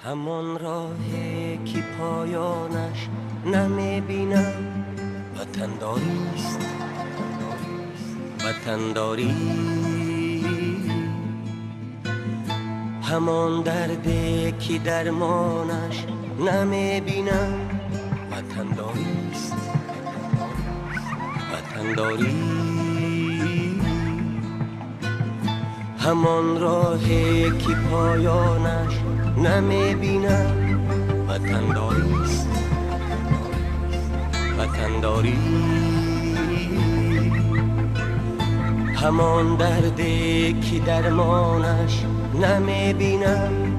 همان راهی که پایانش نمیبینم وطنداریست، وطنداری. همان دردی که درمانش نمیبینم وطنداریست، وطنداری. همان راهی که پایانش نمیبینم وطنداریست، وطنداری. همان دردی که درمانش نمیبینم